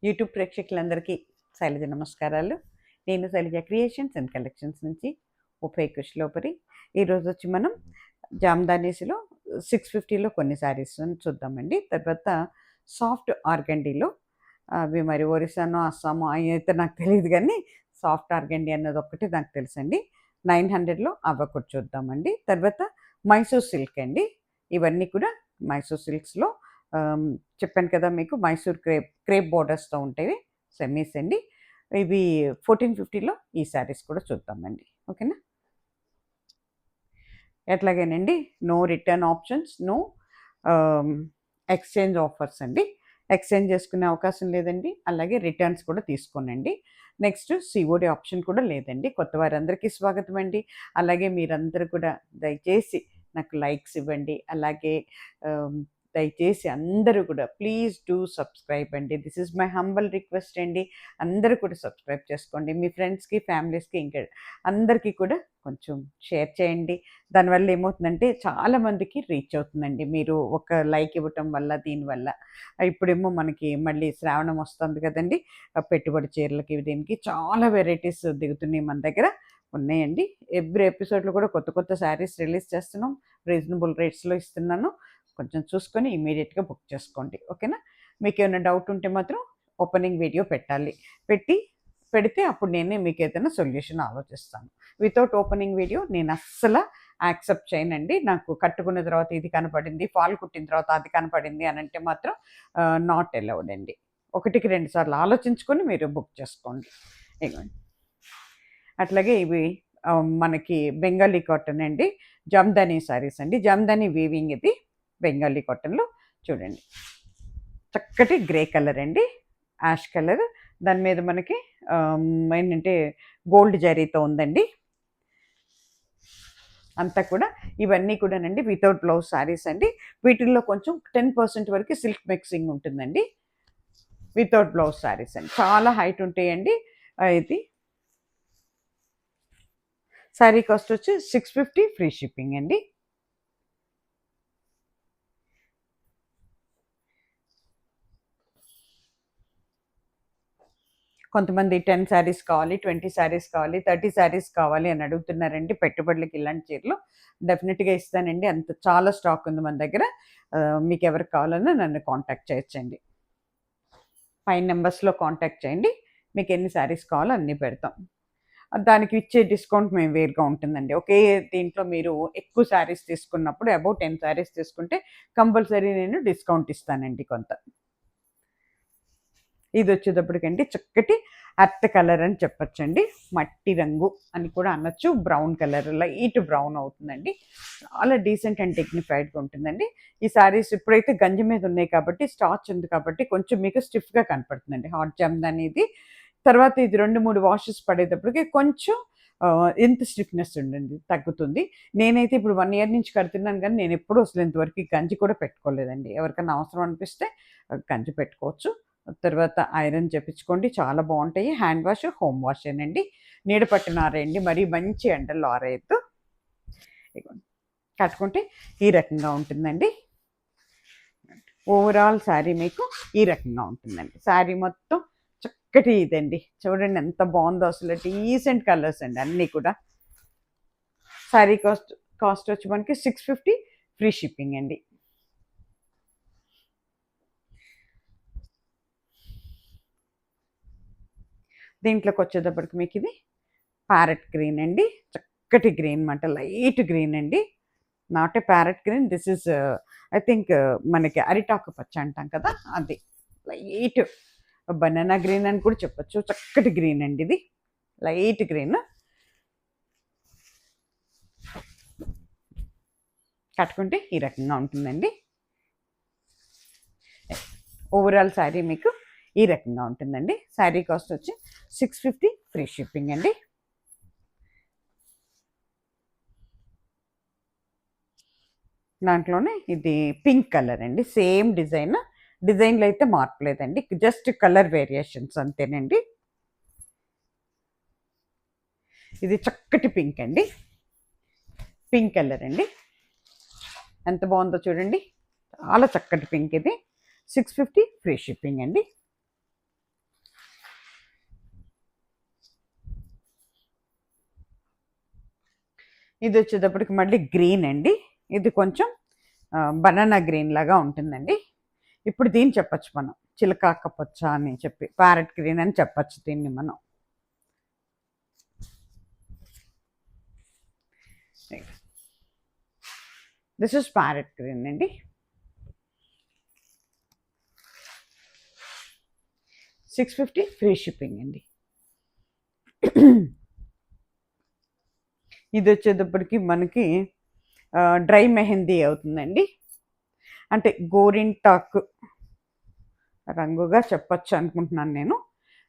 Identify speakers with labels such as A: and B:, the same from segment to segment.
A: YouTube ప్రేక్షకులందరికీ శైలజ నమస్కారాలు. నేను శైలజ క్రియేషన్స్ అండ్ కలెక్షన్స్ నుంచి ఉభయ కుష్లోపరి. ఈరోజు వచ్చి మనం జామ్దానీస్లో 650లో కొన్ని శారీస్ చూద్దామండి. తర్వాత సాఫ్ట్ ఆర్గండీలో అవి మరి ఒరిస్సానో అస్సామో అవి అయితే నాకు తెలియదు, కానీ సాఫ్ట్ ఆర్గండీ అన్నది ఒక్కటి నాకు తెలుసండి. 900లో అవి ఒకటి చూద్దామండి. తర్వాత మైసూర్ సిల్క్ అండి. ఇవన్నీ కూడా మైసూర్ సిల్క్స్లో చెప్పాను కదా మీకు, మైసూర్ క్రేప్ బోర్డర్స్తో ఉంటాయి సెమీస్ అండి. ఇవి 1450లో ఈ శారీస్ కూడా చూద్దామండి. ఓకేనా? ఎట్లాగేనండి, no return options, no exchange offers అండి. ఎక్స్చేంజ్ చేసుకునే అవకాశం లేదండి, అలాగే రిటర్న్స్ కూడా తీసుకోనండి. నెక్స్ట్ సిఓడి ఆప్షన్ కూడా లేదండి. కొత్త వారందరికీ స్వాగతం అండి. అలాగే మీరందరూ కూడా దయచేసి నాకు లైక్స్ ఇవ్వండి. అలాగే దయచేసి అందరూ కూడా ప్లీజ్ డూ సబ్స్క్రైబ్ అండి. This is my humble request అండి. అందరూ కూడా సబ్స్క్రైబ్ చేసుకోండి. మీ ఫ్రెండ్స్కి, ఫ్యామిలీస్కి, ఇంకా అందరికీ కూడా కొంచెం షేర్ చేయండి. దానివల్ల ఏమవుతుందంటే చాలామందికి రీచ్ అవుతుందండి మీరు ఒక లైక్ ఇవ్వటం వల్ల, దీనివల్ల. ఇప్పుడేమో మనకి మళ్ళీ శ్రావణం వస్తుంది కదండి. పెట్టుబడి చీరలకి దీనికి చాలా వెరైటీస్ దిగుతున్నాయి మన దగ్గర ఉన్నాయండి. ఎవ్రీ ఎపిసోడ్లో కూడా కొత్త కొత్త శారీస్ రిలీజ్ చేస్తున్నాం. రీజనబుల్ రేట్స్లో ఇస్తున్నాను. కొంచెం చూసుకొని ఇమీడియట్గా బుక్ చేసుకోండి. ఓకేనా? మీకు ఏమైనా డౌట్ ఉంటే మాత్రం ఓపెనింగ్ వీడియో పెడితే అప్పుడు నేనే మీకు ఏదైనా సొల్యూషన్ ఆలోచిస్తాను. వితౌట్ ఓపెనింగ్ వీడియో నేను అస్సలు యాక్సెప్ట్ చేయనండి. నాకు కట్టుకున్న తర్వాత ఇది కనపడింది, ఫాల్ కుట్టిన తర్వాత అది కనపడింది అని అంటే మాత్రం నాట్ అలౌడ్ అండి. 1-2 సార్లు ఆలోచించుకొని మీరు బుక్ చేసుకోండి. ఇవ్వండి. అట్లాగే ఇవి మనకి బెంగాలీ కాటన్ అండి, జామ్దానీ శారీస్ అండి. జామ్దానీ వీవింగ్ ఇది బెంగాలీ కాటన్లో చూడండి. చక్కటి గ్రే కలర్ అండి, యాష్ కలర్. దాని మీద మనకి ఏంటంటే గోల్డ్ జరీతో ఉందండి అంతా కూడా. ఇవన్నీ కూడానండి వితౌట్ బ్లౌజ్ శారీస్ అండి. వీటిల్లో కొంచెం 10% వరకు సిల్క్ మిక్సింగ్ ఉంటుందండి. వితౌట్ బ్లౌజ్ శారీస్ అండి, చాలా హైట్ ఉంటాయండి. ఇది శారీ కాస్ట్ వచ్చి 650 ఫ్రీ షిప్పింగ్ అండి. కొంతమంది 10 శారీస్ కావాలి, 20 శారీస్ కావాలి, 30 శారీస్ కావాలి అని అడుగుతున్నారండి. పెట్టుబడులకి ఇలాంటి చీరలు డెఫినెట్గా ఇస్తానండి. అంత చాలా స్టాక్ ఉంది మన దగ్గర. మీకు ఎవరికి కావాలన్నా నన్ను కాంటాక్ట్ చేయొచ్చండి. 5 నెంబర్స్లో కాంటాక్ట్ చేయండి. మీకు ఎన్ని శారీస్ కావాలో అన్నీ పెడతాం. దానికి ఇచ్చే డిస్కౌంట్ మేము వేరుగా ఉంటుందండి. ఒకే దీంట్లో మీరు ఎక్కువ శారీస్ తీసుకున్నప్పుడు అబౌట్ 10 శారీస్ తీసుకుంటే కంపల్సరీ నేను డిస్కౌంట్ ఇస్తానండి కొంత. ఇది వచ్చేటప్పటికండి చక్కటి అర్త్ కలర్ అని చెప్పచ్చండి. మట్టి రంగు అని కూడా అనొచ్చు. బ్రౌన్ కలర్, లైట్ బ్రౌన్ అవుతుందండి. చాలా డీసెంట్ అండ్ డిగ్నిఫైడ్గా ఉంటుందండి. ఈ శారీస్ ఇప్పుడైతే గంజి మీద ఉన్నాయి కాబట్టి, స్టార్చ్ ఉంది కాబట్టి కొంచెం మీకు స్టిఫ్గా కనపడుతుందండి. హాట్ జామ్దాని ఇది. తర్వాత ఇది 2-3 వాషెస్ పడేటప్పటికి కొంచెం ఎంత స్టిఫ్నెస్ ఉండండి తగ్గుతుంది. నేనైతే ఇప్పుడు 1 ఇయర్ నుంచి కడుతున్నాను, కానీ నేను ఎప్పుడూ అసలు ఇంతవరకు గంజి కూడా పెట్టుకోలేదండి. ఎవరికైనా అవసరం అనిపిస్తే గంజి పెట్టుకోవచ్చు. తర్వాత ఐరన్ చేపించుకోండి, చాలా బాగుంటాయి. హ్యాండ్ వాష్, హోమ్ వాష్ ఏనండి. నీడ పట్టిన ఆరేయండి, మరీ మంచి ఎండల్లో ఆరేయద్దు. కట్టుకుంటే ఈ రకంగా ఉంటుందండి. ఓవరాల్ శారీ మీకు ఈ రకంగా ఉంటుందండి. శారీ మొత్తం చక్కటి ఇదండి. చూడండి ఎంత బాగుందో అసలు. డీసెంట్ కలర్స్ అండి అన్నీ కూడా. శారీ కాస్ట్ వచ్చి మనకి 650 ఫ్రీ షిప్పింగ్ అండి. దీంట్లోకి వచ్చేటప్పటికి మీకు ఇది ప్యారెట్ గ్రీన్ అండి. చక్కటి గ్రీన్ అన్నమాట, లైట్ గ్రీన్ అండి. Not a parrot green, this is I think మనకి అరిటాకు పచ్చ అంటాం కదా, అది లైట్ బనానా గ్రీన్ అని కూడా చెప్పచ్చు. చక్కటి గ్రీన్ అండి ఇది, లైట్ గ్రీన్. కట్టుకుంటే ఈ రకంగా ఉంటుందండి. ఓవరాల్ శారీ మీకు ఈ రకంగా ఉంటుందండి. శారీ కాస్ట్ వచ్చి 650 ఫ్రీ షిప్పింగ్ అండి. దాంట్లోనే ఇది పింక్ కలర్ అండి. సేమ్ డిజైన్లో అయితే మార్పు లేదండి, జస్ట్ కలర్ వేరియేషన్స్ అంతేనండి. ఇది చక్కటి పింక్ అండి, పింక్ కలర్ అండి. ఎంత బాగుందో చూడండి, చాలా చక్కటి పింక్ ఇది. 650 ఫ్రీ షిప్పింగ్ అండి. ఇది వచ్చేటప్పటికి మళ్ళీ గ్రీన్ అండి. ఇది కొంచెం బనానా గ్రీన్ లాగా ఉంటుందండి. ఇప్పుడు దీన్ని చెప్పచ్చు మనం చిలకాక పచ్చ అని చెప్పి, ప్యారెట్ గ్రీన్ అని చెప్పచ్చు దీన్ని మనం. దిస్ ఇస్ ప్యారెట్ గ్రీన్ అండి. 650 ఫ్రీ షిప్పింగ్ అండి. ఇది వచ్చేటప్పటికి మనకి డ్రై మెహందీ అవుతుందండి. అంటే గోరింటాకు రంగుగా చెప్పచ్చు అనుకుంటున్నాను నేను.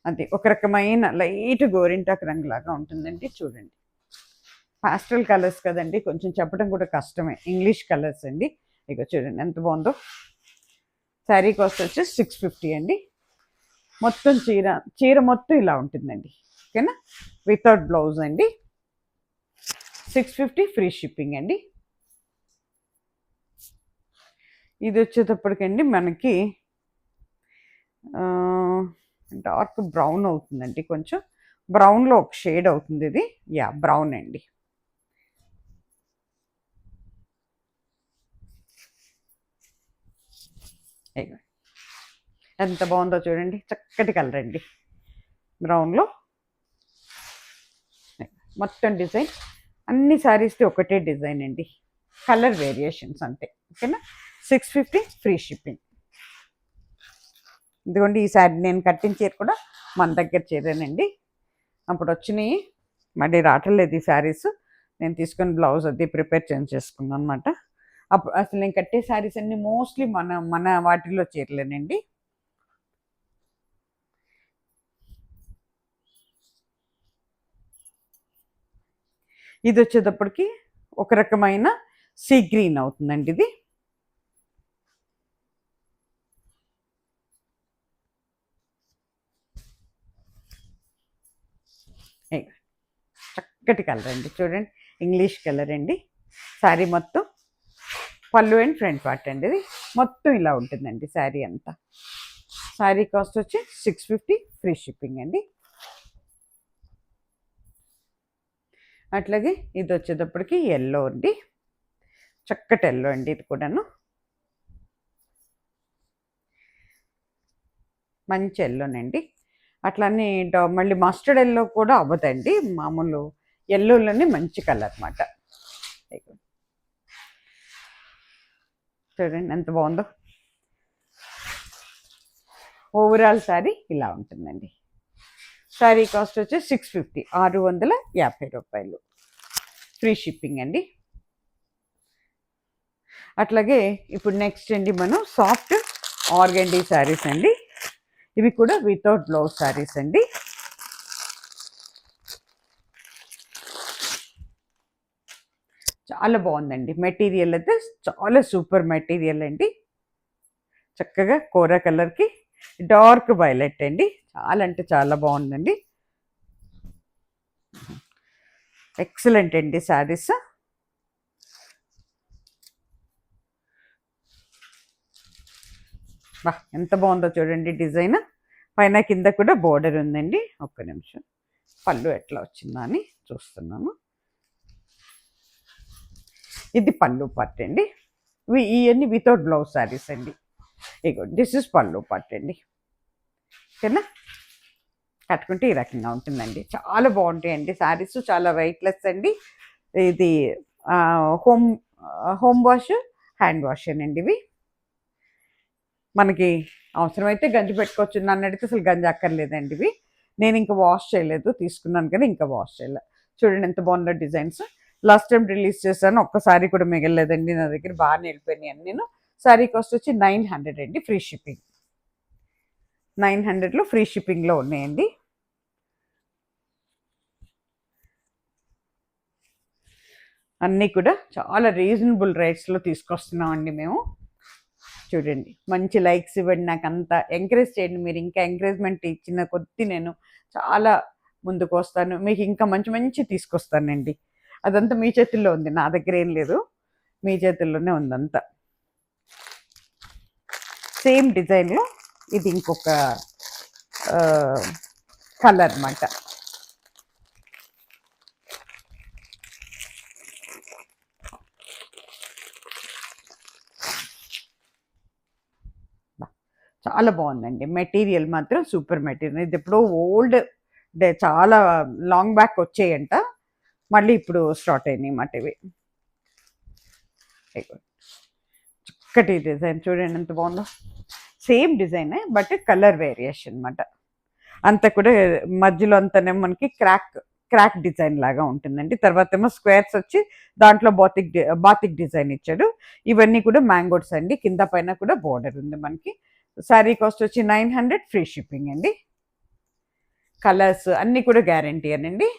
A: అది ఒక రకమైన లైట్ గోరింటాకు రంగులాగా ఉంటుందండి. చూడండి, పాస్టల్ కలర్స్ కదండి, కొంచెం చెప్పడం కూడా కష్టమే. ఇంగ్లీష్ కలర్స్ అండి. ఇక చూడండి ఎంత బాగుందో. శారీ కాస్ట్ వచ్చి 650 అండి. మొత్తం చీర మొత్తం ఇలా ఉంటుందండి. ఓకేనా, వితౌట్ బ్లౌజ్ అండి. 650 ఫ్రీ షిప్పింగ్ అండి. ఇది వచ్చేటప్పటికండి మనకి డార్క్ బ్రౌన్ అవుతుందండి. కొంచెం బ్రౌన్లో ఒక షేడ్ అవుతుంది ఇది. యా, బ్రౌన్ అండి. ఎంత బాగుందో చూడండి, చక్కటి కలర్ అండి. బ్రౌన్లో మొత్తం డిజైన్, అన్ని శారీస్కి ఒకటే డిజైన్ అండి, కలర్ వేరియేషన్స్ అంతే. ఓకేనా, 650 ఫ్రీ షిప్పింగ్. ఇదిగోండి, ఈ శారీ నేను కట్టిన చీర కూడా మన దగ్గర చీరేనండి. అప్పుడు వచ్చినాయి, మళ్ళీ రావట్లేదు ఈ శారీస్. నేను తీసుకొని బ్లౌజ్ అది ప్రిపేర్ చేసుకున్నాను అనమాట. అప్పుడు అసలు నేను కట్టే శారీస్ అన్ని మోస్ట్లీ మన వాటిల్లో చీరలేనండి. ఇది వచ్చేటప్పటికి ఒక రకమైన సీ గ్రీన్ అవుతుందండి. ఇది చక్కటి కలర్ అండి. చూడండి, ఇంగ్లీష్ కలర్ అండి. శారీ మొత్తం పళ్ళు అండ్ ఫ్రంట్ పార్ట్ అండి. ఇది మొత్తం ఇలా ఉంటుందండి శారీ అంతా. శారీ కాస్ట్ వచ్చి 650 ఫ్రీ షిప్పింగ్ అండి. అట్లాగే ఇది వచ్చేటప్పటికి ఎల్లో అండి, చక్కటి ఎల్లో అండి. ఇది కూడాను మంచి ఎల్లోనండి. అట్లనే మళ్ళీ మస్టర్డ్ ఎల్లో కూడా అవ్వదండి, మామూలు ఎల్లోలోనే మంచి కలర్ అన్నమాట. చూడండి ఎంత బాగుందో. ఓవరాల్ శారీ ఇలా ఉంటుందండి. శారీ కాస్ట్ వచ్చి 650, 650 రూపాయలు ఫ్రీ షిప్పింగ్ అండి. అట్లాగే ఇప్పుడు నెక్స్ట్ అండి మనం సాఫ్ట్ ఆర్గండీ శారీస్ అండి. ఇవి కూడా వితౌట్ బ్లౌజ్ శారీస్ అండి. చాలా బాగుందండి మెటీరియల్ అయితే, చాలా సూపర్ మెటీరియల్ అండి. చక్కగా కోరా కలర్కి డార్క్ వైలెట్ అండి, చాలా అంటే చాలా బాగుందండి. ఎక్సలెంట్ అండి శారీస్. ఎంత బాగుందో చూడండి డిజైన్. పైన కింద కూడా బోర్డర్ ఉందండి. ఒక్క నిమిషం, పళ్ళు ఎట్లా వచ్చిందా అని చూస్తున్నాను. ఇది పళ్ళు పార్ట్ అండి. ఇవన్నీ వితౌట్ బ్లౌజ్ శారీస్ అండి. ఇగో దిస్ ఇస్ పళ్ళు పార్ట్ అండి. ఓకేనా, కట్టుకుంటే ఈ రకంగా ఉంటుందండి. చాలా బాగుంటాయండి శారీస్, చాలా వెయిట్లెస్ అండి. ఇది హోమ్ వాష్, హ్యాండ్ వాష్ అండి. ఇవి మనకి అవసరమైతే గంజి పెట్టుకోవచ్చు, నన్ను అడిగితే అసలు గంజి అక్కర్లేదండి. ఇవి నేను ఇంకా వాష్ చేయలేదు, తీసుకున్నాను కానీ ఇంకా వాష్ చేయలేదు. చూడండి ఎంత బాగుందో డిజైన్స్. లాస్ట్ టైం రిలీజ్ చేశాను, ఒక్కసారి కూడా మిగలలేదండి నా దగ్గర, బాగా వెళ్ళిపోయినాయి అని. నేను శారీ కాస్ట్ వచ్చి 900 అండి, ఫ్రీ షిప్పింగ్. 900లో ఫ్రీ షిప్పింగ్లో ఉన్నాయండి. అన్నీ కూడా చాలా రీజనబుల్ రేట్స్లో తీసుకొస్తున్నామండి మేము. చూడండి, మంచి లైక్స్ ఇవ్వండి, నాకు అంత ఎంకరేజ్ చేయండి. మీరు ఇంకా ఎంకరేజ్మెంట్ ఇచ్చిన కొద్దీ నేను చాలా ముందుకు వస్తాను, మీకు ఇంకా మంచి మంచి తీసుకొస్తానండి. అదంతా మీ చేతుల్లో ఉంది, నా దగ్గర ఏం లేదు, మీ చేతుల్లోనే ఉందంతా. సేమ్ డిజైన్లో ఇది ఇంకొక కలర్ అన్నమాట. చాలా బాగుందండి. మెటీరియల్ మాత్రం సూపర్ మెటీరియల్. ఇది ఎప్పుడో ఓల్డ్ చాలా లాంగ్ బ్యాక్ వచ్చాయంట. మళ్ళీ ఇప్పుడు స్టార్ట్ అయినాయి మాట ఇవి. చక్కటి డిజైన్ చూడండి ఎంత బాగుందో. సేమ్ డిజైనే బట్ కలర్ వేరియేషన్ అనమాట. అంతా కూడా మధ్యలో అంతానే మనకి క్రాక్ డిజైన్ లాగా ఉంటుందండి. తర్వాత ఏమో స్క్వేర్స్ వచ్చి దాంట్లో బాతిక్ డిజైన్ ఇచ్చాడు. ఇవన్నీ కూడా మ్యాంగోస్ అండి. కింద పైన కూడా బోర్డర్ ఉంది మనకి. శారీ కాస్ట్ వచ్చి 900, ఫ్రీ షిప్పింగ్ అండి. కలర్స్ అన్నీ కూడా గ్యారంటీ అనండి.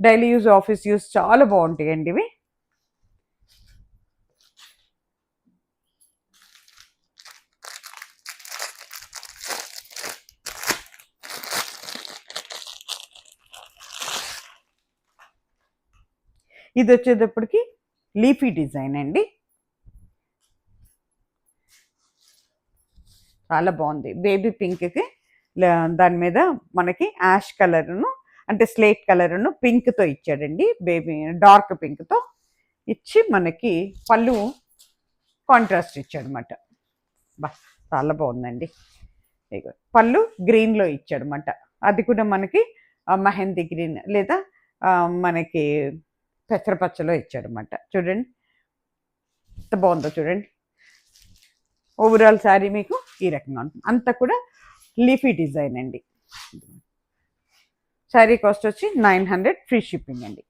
A: డైలీ యూజ్, ఆఫీస్ యూజ్ చాలా బాగుంటాయండి ఇవి. ఇది వచ్చేటప్పటికి లీఫీ డిజైన్ అండి. చాలా బాగుంది. బేబీ పింక్కి దాని మీద మనకి యాష్ కలర్ను అంటే స్లేట్ కలర్ను పింక్తో ఇచ్చాడండి. బేబీ డార్క్ పింక్తో ఇచ్చి మనకి పళ్ళు కాంట్రాస్ట్ ఇచ్చాడనమాట. బా చాలా బాగుందండి. పళ్ళు గ్రీన్లో ఇచ్చాడనమాట. అది కూడా మనకి మెహందీ గ్రీన్ లేదా మనకి పెసరపచ్చలో ఇచ్చాడనమాట. చూడండి ఎంత బాగుందో చూడండి. ఓవరాల్ శారీ మీకు ఈ రకంగా ఉంటుంది. అంతా కూడా లీఫీ డిజైన్ అండి. శారీ కాస్ట్ వచ్చి 900, ఫ్రీ షిప్పింగ్ అండి.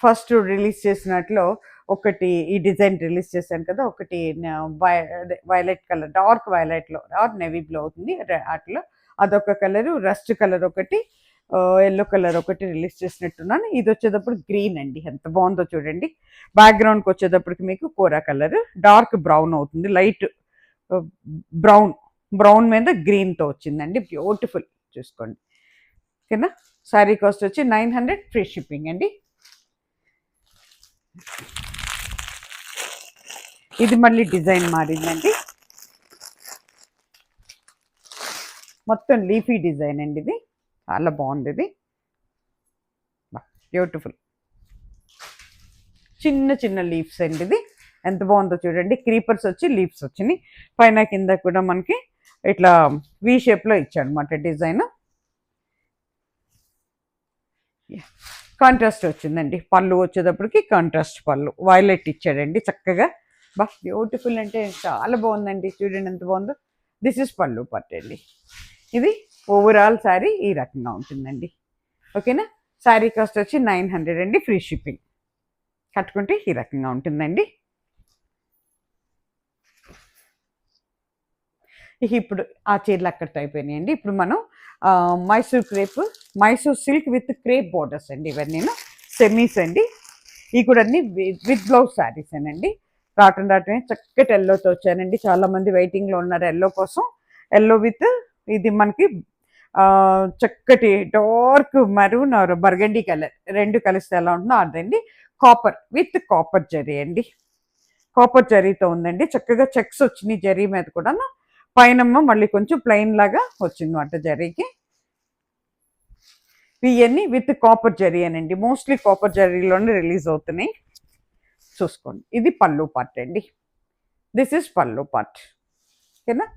A: ఫస్ట్ రిలీజ్ చేసినట్లో ఒకటి ఈ డిజైన్ రిలీజ్ చేశాను కదా, ఒకటి వైలెట్ కలర్, డార్క్ వైలెట్లో నేవీ బ్లూ అవుతుంది వాటిలో అదొక కలరు, రస్ట్ కలర్ ఒకటి, ఎల్లో కలర్ ఒకటి రిలీజ్ చేసినట్టున్నాను. ఇది వచ్చేటప్పుడు గ్రీన్ అండి. ఎంత బాగుందో చూడండి. బ్యాక్గ్రౌండ్కి వచ్చేటప్పటికి మీకు కోరా కలర్, డార్క్ బ్రౌన్ అవుతుంది, లైట్ బ్రౌన్ మీద గ్రీన్తో వచ్చిందండి. బ్యూటిఫుల్ చూసుకోండి. ఓకేనా. శారీ కాస్ట్ వచ్చి 900, ఫ్రీ షిప్పింగ్ అండి. ఇది మళ్ళీ డిజైన్ మారిందండి. మొత్తం లీఫీ డిజైన్ అండి. ఇది చాలా బాగుంది. ఇది బ్యూటిఫుల్ చిన్న చిన్న లీవ్స్ అండి. ఇది ఎంత బాగుందో చూడండి. క్రీపర్స్ వచ్చి లీవ్స్ వచ్చినాయి. పైన కింద కూడా మనకి ఇట్లా వి షేప్లో ఇచ్చాడు అనమాట డిజైన్. కాంట్రాస్ట్ వచ్చిందండి. పళ్ళు వచ్చేటప్పటికి కాంట్రాస్ట్ పళ్ళు వైలెట్ ఇచ్చాడండి చక్కగా. బా బ్యూటిఫుల్ అంటే చాలా బాగుందండి. చూడండి ఎంత బాగుందో. దిస్ ఇస్ పళ్ళు పార్ట్ అండి. ఇది ఓవరాల్ శారీ ఈ రకంగా ఉంటుందండి. ఓకేనా. శారీ కాస్ట్ వచ్చి 900 అండి, ఫ్రీ షిప్పింగ్. కట్టుకుంటే ఈ రకంగా ఉంటుందండి. ఇప్పుడు ఆ చీరలు అక్కడితో అయిపోయినాయండి. ఇప్పుడు మనం Mysore silk with crepe borders అండి. ఇవన్నీ సెమీస్ అండి. ఇవి కూడా అన్ని విత్ బ్లౌజ్ శారీస్ అండి. రావటమే చక్కటి ఎల్లోతో వచ్చానండి. చాలామంది వెయిటింగ్లో ఉన్నారు ఎల్లో కోసం. ఎల్లో విత్ ఇది మనకి చక్కటి dark maroon or burgundy colour రెండు కలిస్తే ఎలా ఉంటుందో అదండి. కాపర్ విత్ కాపర్ జరీ అండి. కాపర్ జరీతో ఉందండి. చక్కగా చెక్స్ వచ్చినాయి జరీ మీద కూడా. పైనమ్మ మళ్ళీ కొంచెం ప్లెయిన్ లాగా వచ్చిందన్నమాట జరీకి. ఇవన్నీ విత్ కాపర్ జరీ అనండి. మోస్ట్లీ కాపర్ జరీలోనే రిలీజ్ అవుతున్నాయి. చూసుకోండి. ఇది పళ్ళు పార్ట్ అండి. దిస్ ఇస్ పళ్ళు పార్ట్. ఓకేనా.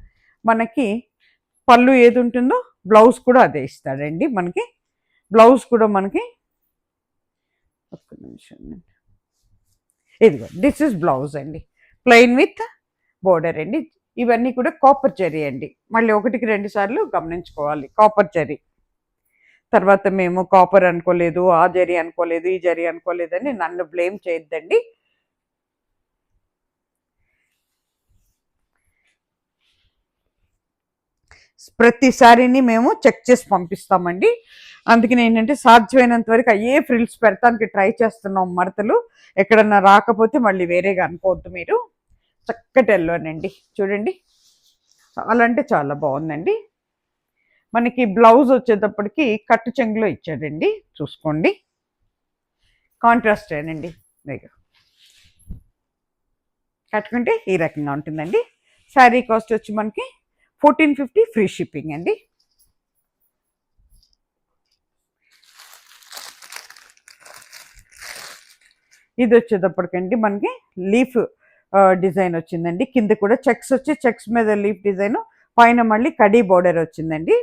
A: మనకి పళ్ళు ఏది ఉంటుందో బ్లౌజ్ కూడా అదే ఇస్తాడండి. మనకి బ్లౌజ్ కూడా మనకి ఒక్క నిమిషం. ఇదిగో దిస్ ఇస్ బ్లౌజ్ అండి. ప్లెయిన్ విత్ బోర్డర్ అండి. ఇవన్నీ కూడా కాపర్ జరీ అండి. మళ్ళీ 1-2 సార్లు గమనించుకోవాలి. కాపర్ జరీ. తర్వాత మేము కాపర్ అనుకోలేదు, ఆ జరీ అనుకోలేదు, ఈ జరీ అనుకోలేదని నన్ను బ్లేమ్ చేయొద్దండి. ప్రతిసారిని మేము చెక్ చేసి పంపిస్తామండి. అందుకని ఏంటంటే సాధ్యమైనంత వరకు అయ్యే ఫ్రిల్స్ పెడతానికి ట్రై చేస్తున్నాం. మడతలు ఎక్కడన్నా రాకపోతే మళ్ళీ వేరేగా అనుకోవద్దు మీరు. చక్కటి ఎల్లోనండి. చూడండి చాలా అంటే చాలా బాగుందండి. మనకి బ్లౌజ్ వచ్చేటప్పటికి కట్టు చెంగులో ఇచ్చాడండి. చూసుకోండి. కాంట్రాస్ట్ ఏనండి. కట్టుకుంటే ఈ రకంగా ఉంటుందండి. శారీ కాస్ట్ వచ్చి మనకి 1450 ఫ్రీ షిప్పింగ్ అండి. ఇది వచ్చేటప్పటికండి మనకి లీఫ్ డిజైన్ వచ్చిందండి. కింద కూడా చెక్స్ వచ్చి చెక్స్ మీద లీఫ్ డిజైన్, పైన మళ్ళీ కడీ బోర్డర్ వచ్చిందండి.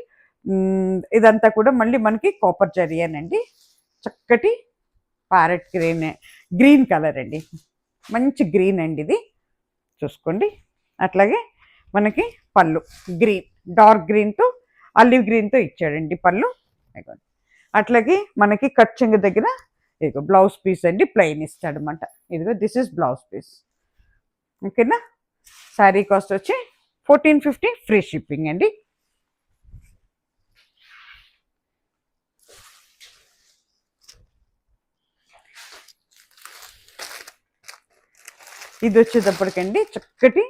A: ఇదంతా కూడా మళ్ళీ మనకి కాపర్ జరీయేనండి. చక్కటి ప్యారెట్ గ్రీన్ కలర్ అండి, మంచి గ్రీన్ అండి ఇది, చూసుకోండి. అట్లాగే మనకి పళ్ళు గ్రీన్, డార్క్ గ్రీన్తో ఆలివ్ గ్రీన్తో ఇచ్చాడండి పళ్ళు. అట్లాగే మనకి కట్ చెంగు దగ్గర ఇదిగో బ్లౌజ్ పీస్ అండి, ప్లెయిన్ ఇస్తాడు అనమాట. ఇదిగో దిస్ ఇస్ బ్లౌజ్ పీస్. ఓకేనా. శారీ కాస్ట్ వచ్చి 1450 ఫ్రీ షిప్పింగ్ అండి. ఇది వచ్చేటప్పటికండి చక్కటి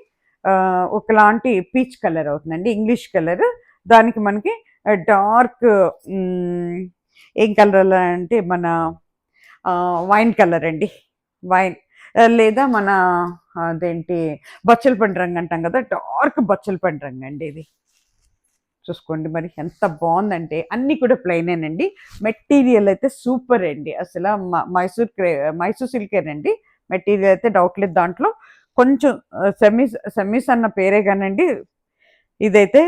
A: ఒకలాంటి పీచ్ కలర్ అవుతుందండి, ఇంగ్లీష్ కలర్. దానికి మనకి డార్క్ ఏం కలర్ అంటే మన వైన్ కలర్ అండి, వైన్ లేదా మన అదేంటి బచ్చల పండు రంగు అంటాం కదా, డార్క్ బచ్చల పండు రంగు అండి ఇది. చూసుకోండి మరి ఎంత బాగుందంటే, అన్నీ కూడా ప్లెయినేనండి. మెటీరియల్ అయితే సూపర్ అండి, అసలు మైసూర్ సిల్కేనండి. మెటీరియల్ అయితే డౌట్ లేదు దాంట్లో. కొంచెం సెమీస్ అన్న పేరే కానండి, ఇదైతే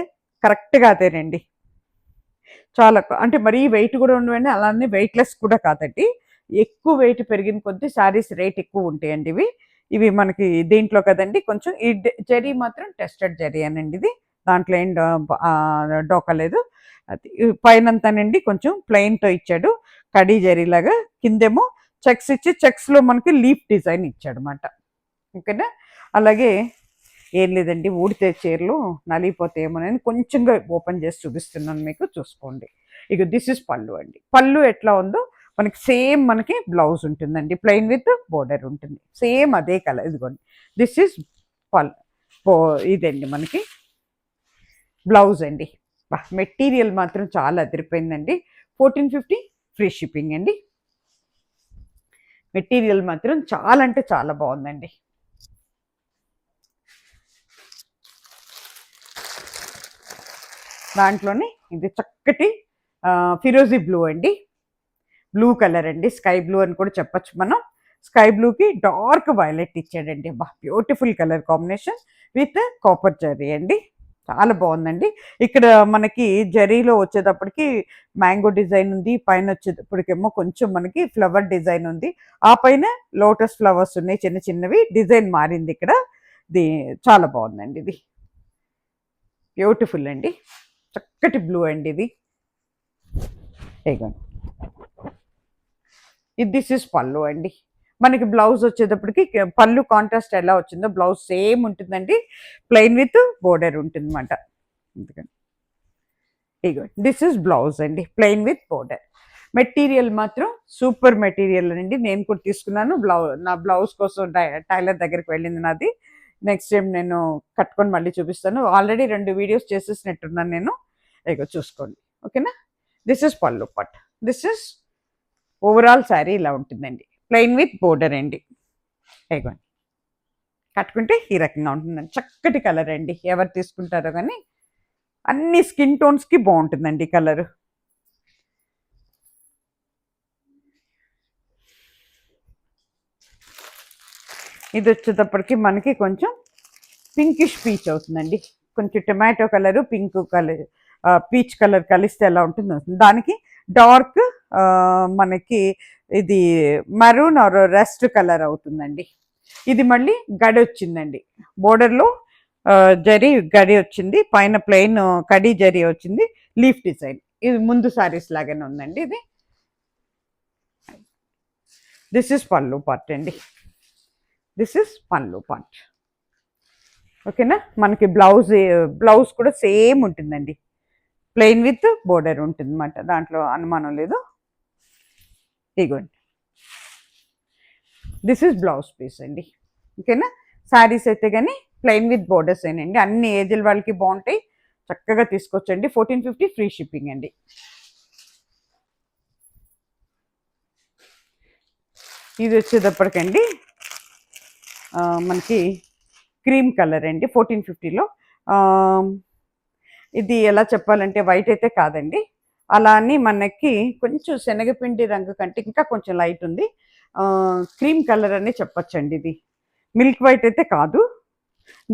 A: కరెక్ట్గా అదేనండి. చాలా అంటే మరీ వెయిట్ కూడా ఉండవండి, అలానే వెయిట్లెస్ కూడా కాదండి. ఎక్కువ వెయిట్ పెరిగిన కొద్దీ శారీస్ రేట్ ఎక్కువ ఉంటాయండి. ఇవి మనకి దీంట్లో కదండి, కొంచెం ఈ జరీ మాత్రం టెస్టెడ్ జరీ అనండి ఇది. దాంట్లో ఏం డోకలేదు. అది పైనంతానండి కొంచెం ప్లెయిన్తో ఇచ్చాడు, కడీ జరీలాగా. కిందేమో చెక్స్ ఇచ్చి చెక్స్లో మనకి లీఫ్ డిజైన్ ఇచ్చాడు అనమాట. ఓకేనా. అలాగే ఏం లేదండి, ఊడితే చీరలు నలిగిపోతాయేమోనని కొంచెంగా ఓపెన్ చేసి చూపిస్తున్నాను మీకు, చూసుకోండి. ఇక దిస్ ఇస్ పళ్ళు అండి. పళ్ళు ఎట్లా ఉందో మనకి సేమ్ మనకి బ్లౌజ్ ఉంటుందండి, ప్లెయిన్ విత్ బోర్డర్ ఉంటుంది, సేమ్ అదే కలర్. ఇదిగోండి దిస్ ఇస్ ఇదండి మనకి బ్లౌజ్ అండి. మెటీరియల్ మాత్రం చాలా అదిరిపోయిందండి. 1450 ఫ్రీ షిప్పింగ్ అండి. మెటీరియల్ మాత్రం చాలా అంటే చాలా బాగుందండి. దాంట్లోనే ఇది చక్కటి ఫిరోజీ బ్లూ అండి, బ్లూ కలర్ అండి, స్కై బ్లూ అని కూడా చెప్పచ్చు మనం. స్కై బ్లూకి డార్క్ వైలెట్ ఇచ్చాడండి. Beautiful colour combination with copper zari అండి, చాలా బాగుందండి. ఇక్కడ మనకి జరీలో వచ్చేటప్పటికి మ్యాంగో డిజైన్ ఉంది, పైన వచ్చేటప్పటికేమో కొంచెం మనకి ఫ్లవర్ డిజైన్ ఉంది, ఆ పైన లోటస్ ఫ్లవర్స్ ఉన్నాయి చిన్న చిన్నవి, డిజైన్ మారింది ఇక్కడ. ఇది చాలా బాగుందండి, ఇది బ్యూటిఫుల్ అండి, చక్కటి బ్లూ అండి ఇది. ఇది దిస్ ఇస్ పళ్ళు అండి. మనకి బ్లౌజ్ వచ్చేటప్పటికి పళ్ళు కాంట్రాస్ట్ ఎలా వచ్చిందో బ్లౌజ్ సేమ్ ఉంటుందండి, ప్లెయిన్ విత్ బోర్డర్ ఉంటుంది అనమాట. ఎందుకంటే ఇగో దిస్ ఇస్ బ్లౌజ్ అండి, ప్లెయిన్ విత్ బోర్డర్. మెటీరియల్ మాత్రం సూపర్ మెటీరియల్ అండి. నేను కూడా తీసుకున్నాను, నా బ్లౌజ్ కోసం టైలర్ దగ్గరికి వెళ్ళింది నాది. నెక్స్ట్ టైం నేను కట్టుకొని మళ్ళీ చూపిస్తాను. ఆల్రెడీ 2 వీడియోస్ చేసేసినట్టున్నాను నేను. ఇగో చూసుకోండి. ఓకేనా. దిస్ ఇస్ పళ్ళు పట్. దిస్ ఇస్ ఓవరాల్ శారీ ఇలా ఉంటుందండి, ప్లెయిన్ విత్ బోర్డర్ అండి. ఇగోండి కట్టుకుంటే ఈ రకంగా ఉంటుందండి, చక్కటి కలర్ అండి. ఎవరు తీసుకుంటారో కానీ అన్ని స్కిన్ టోన్స్కి బాగుంటుందండి కలరు. ఇది వచ్చేటప్పటికి మనకి కొంచెం పింకిష్ పీచ్ అవుతుందండి, కొంచెం tomato colour pink colour peach colour కలిస్తే ఎలా ఉంటుందో దానికి డార్క్ మనకి ఇది మరూన్ ఆర్ రెస్ట్ కలర్ అవుతుందండి. ఇది మళ్ళీ గడి వచ్చిందండి, బోర్డర్లో జరీ గడి వచ్చింది, పైన ప్లెయిన్ కడీ జరీ వచ్చింది, లీఫ్ డిజైన్. ఇది ముందు సారీస్ లాగానే ఉందండి ఇది. దిస్ ఇస్ పళ్ళు పార్ట్ అండి, దిస్ ఇస్ పళ్ళు పార్ట్. ఓకేనా. మనకి బ్లౌజ్ కూడా సేమ్ ఉంటుందండి, ప్లెయిన్ విత్ బోర్డర్ ఉంటుంది అన్నమాట, దాంట్లో అనుమానం లేదు. ఇగోండి దిస్ ఇస్ బ్లౌజ్ పీస్ అండి. ఓకేనా. శారీస్ అయితే కానీ ప్లెయిన్ విత్ బోర్డర్స్ ఏనండి, అన్ని ఏజ్ల వాళ్ళకి బాగుంటాయి, చక్కగా తీసుకొచ్చండి. 1450 ఫ్రీ షిప్పింగ్ అండి. ఇది వచ్చేటప్పటికండి మనకి క్రీమ్ కలర్ అండి 1450లో. ఇది ఎలా చెప్పాలంటే వైట్ అయితే కాదండి. అలా అని మనకి కొంచెం శనగపిండి రంగు కంటే ఇంకా కొంచెం లైట్ ఉంది. క్రీమ్ కలర్ అని చెప్పొచ్చండి ఇది. మిల్క్ వైట్ అయితే కాదు.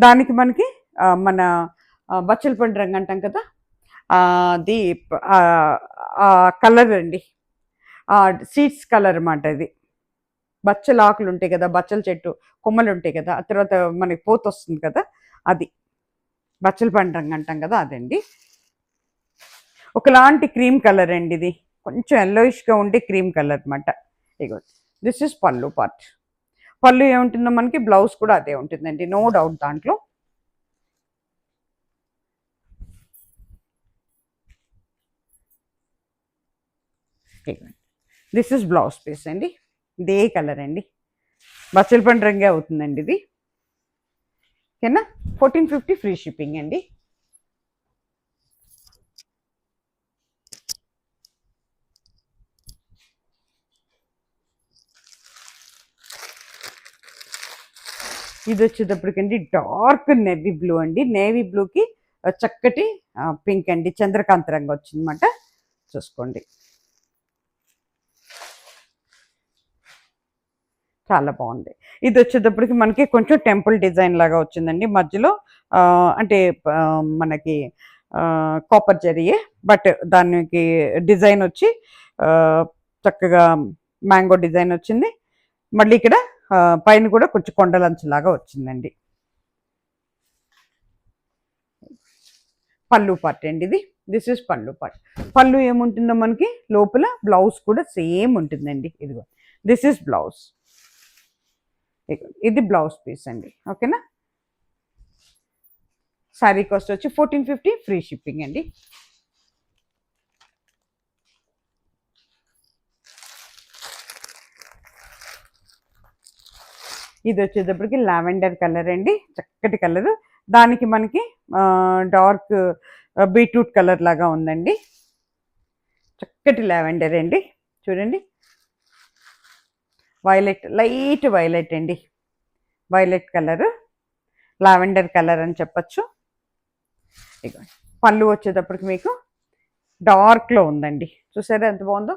A: దానికి మనకి మన బచ్చల పండు రంగు అంటాం కదా, అది కలర్ అండి. సీడ్స్ కలర్ అన్నమాట ఇది. బచ్చల ఆకులు ఉంటాయి కదా, బచ్చల చెట్టు కొమ్మలు ఉంటాయి కదా, ఆ తర్వాత మనకి పోత వస్తుంది కదా, అది బచ్చల పండు రంగు అంటాం కదా, అదండి. ఒకలాంటి క్రీమ్ కలర్ అండి ఇది. కొంచెం ఎల్లోయిష్గా ఉండే క్రీమ్ కలర్ అనమాట. ఇగో దిస్ ఇస్ పళ్ళు పార్ట్. పళ్ళు ఏముంటుందో మనకి, బ్లౌజ్ కూడా అదే ఉంటుందండి, నో డౌట్ దాంట్లో. దిస్ ఇస్ బ్లౌజ్ పీస్ అండి. ఇదే కలర్ అండి, బచ్చల పండు రంగే అవుతుందండి ఇది. ఓకేనా. 1450 ఫ్రీ షిప్పింగ్ అండి. ఇది వచ్చేటప్పటికండి డార్క్ నేవీ బ్లూ అండి. నేవీ బ్లూకి చక్కటి పింక్ అండి, చంద్రకాంత రంగు వచ్చిందన్నమాట. చూసుకోండి, చాలా బాగుంది. ఇది వచ్చేటప్పటికి మనకి కొంచెం టెంపుల్ డిజైన్ లాగా వచ్చిందండి మధ్యలో. అంటే మనకి కాపర్ జరీయే, బట్ దానికి డిజైన్ వచ్చి చక్కగా మ్యాంగో డిజైన్ వచ్చింది. మళ్ళీ ఇక్కడ పైన కూడా కొంచెం కొండలంచులాగా వచ్చిందండి. పళ్ళు పార్ట్ అండి ఇది. దిస్ ఇస్ పళ్ళు పార్ట్. పళ్ళు ఏముంటుందో మనకి లోపల, బ్లౌజ్ కూడా సేమ్ ఉంటుందండి. ఇదిగో దిస్ ఇస్ బ్లౌజ్. ఇది బ్లౌజ్ పీస్ అండి. ఓకేనా. శారీ కాస్ట్ వచ్చి 1450 ఫ్రీ షిప్పింగ్ అండి. ఇది వచ్చేటప్పటికి లావెండర్ కలర్ అండి, చక్కటి కలర్. దానికి మనకి డార్క్ బీట్రూట్ కలర్ లాగా ఉందండి. చక్కటి లావెండర్ అండి, చూడండి. వైలెట్, లైట్ వైలెట్ అండి, వైలెట్ కలర్, లావెండర్ కలర్ అని చెప్పచ్చు. ఇక పళ్ళు వచ్చేటప్పటికి మీకు డార్క్లో ఉందండి. చూసారా ఎంత బాగుందో.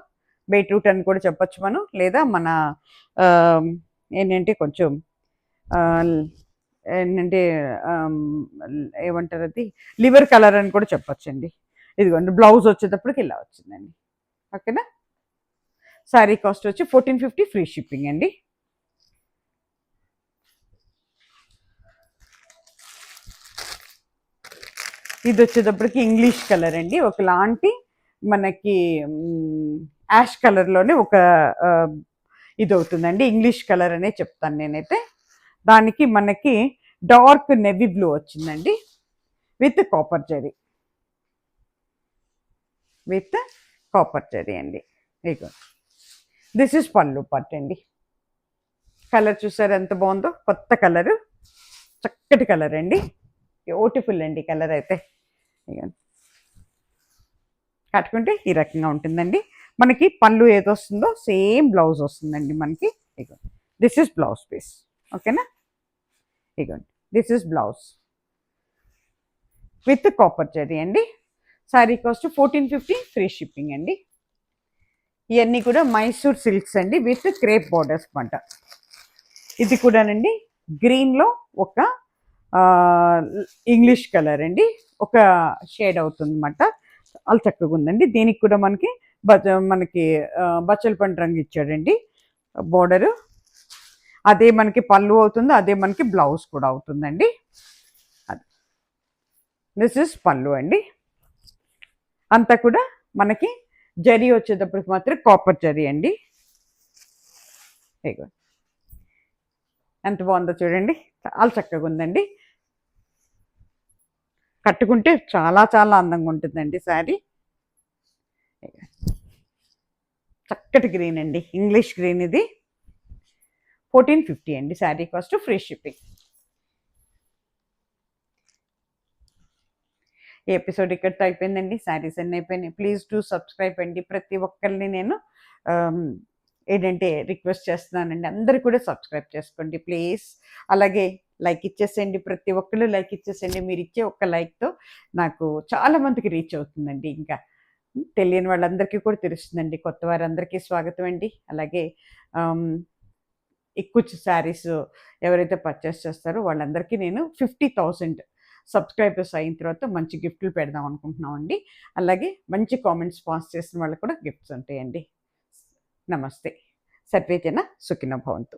A: బీట్రూట్ అని కూడా చెప్పచ్చు మనం, లేదా మన ఏంటంటే కొంచెం ఏంటంటే ఏమంటారు అది, లివర్ కలర్ అని కూడా చెప్పచ్చండి. ఇదిగోండి బ్లౌజ్ వచ్చేటప్పటికి ఇలా వచ్చిందండి. ఓకేనా. శారీ కాస్ట్ వచ్చి 1450 ఫ్రీ షిప్పింగ్ అండి. ఇది వచ్చేటప్పటికి ఇంగ్లీష్ కలర్ అండి. ఒకలాంటి మనకి యాష్ కలర్లోనే ఒక ఇది అవుతుందండి, ఇంగ్లీష్ కలర్ అనే చెప్తాను నేనైతే. దానికి మనకి డార్క్ నెవీ బ్లూ వచ్చిందండి with copper zari, with copper zari అండి. ఇగో దిస్ ఇస్ పళ్ళు పార్ట్ అండి. కలర్ చూసారు ఎంత బాగుందో, కొత్త కలరు, చక్కటి కలర్ అండి, బ్యూటిఫుల్ అండి కలర్ అయితే. ఇక కట్టుకుంటే ఈ రకంగా ఉంటుందండి. మనకి పళ్ళు ఏదో వస్తుందో సేమ్ బ్లౌజ్ వస్తుందండి మనకి. ఇగో దిస్ ఇస్ బ్లౌజ్ పీస్. ఓకేనా. ఇగోండి this is blouse with copper zari అండి. శారీ కాస్ట్ 1450 ఫ్రీ షిప్పింగ్ అండి. ఇవన్నీ కూడా మైసూర్ సిల్క్స్ అండి విత్ క్రేప్ బార్డర్స్ పంట. ఇది కూడానండి గ్రీన్లో ఒక ఇంగ్లీష్ కలర్ అండి, ఒక షేడ్ అవుతుంది అన్నమాట. చాలా చక్కగా ఉందండి. దీనికి కూడా మనకి మనకి బచ్చల పండు రంగు ఇచ్చాడండి బోర్డరు. అదే మనకి పళ్ళు అవుతుంది, అదే మనకి బ్లౌజ్ కూడా అవుతుందండి. దిస్ ఇస్ పళ్ళు అండి. అంతా కూడా మనకి జరీ వచ్చేటప్పటికి మాత్రం కాపర్ జరీ అండి. ఎంత బాగుందో చూడండి, చాలా చక్కగా ఉందండి. కట్టుకుంటే చాలా చాలా అందంగా ఉంటుందండి శారీ. చక్కటి గ్రీన్ అండి, ఇంగ్లీష్ గ్రీన్ ఇది. 1450 అండి శారీ కాస్ట్, ఫ్రీ షిప్పింగ్. ఈ ఎపిసోడ్ ఇక్కడితో అయిపోయిందండి. శారీస్ అన్నీ అయిపోయినాయి. ప్లీజ్ డూ సబ్స్క్రైబ్ అండి. ప్రతి ఒక్కరిని నేను ఏంటంటే రిక్వెస్ట్ చేస్తున్నానండి, అందరు కూడా సబ్స్క్రైబ్ చేసుకోండి ప్లీజ్. అలాగే లైక్ ఇచ్చేసేయండి. ప్రతి ఒక్కళ్ళు లైక్ ఇచ్చేసేయండి. మీరు ఇచ్చే ఒక్క లైక్‌తో నాకు చాలా మందికి రీచ్ అవుతుందండి ఇంకా. తెలియని వాళ్ళందరికీ కూడా తెలుస్తుందండి. కొత్త వారందరికీ స్వాగతం అండి. అలాగే ఆహ్, కుచ్చు శారీస్ ఎవరైతే పర్చేస్ చేస్తారో వాళ్ళందరికీ నేను 50,000 సబ్స్క్రైబర్స్ అయిన తర్వాత మంచి గిఫ్టులు పెడదాం అనుకుంటున్నామండి. అలాగే మంచి కామెంట్స్ పాస్ చేసిన వాళ్ళకి కూడా గిఫ్ట్స్ ఉంటాయండి. నమస్తే. సర్వే జన సుఖినో భవంతు.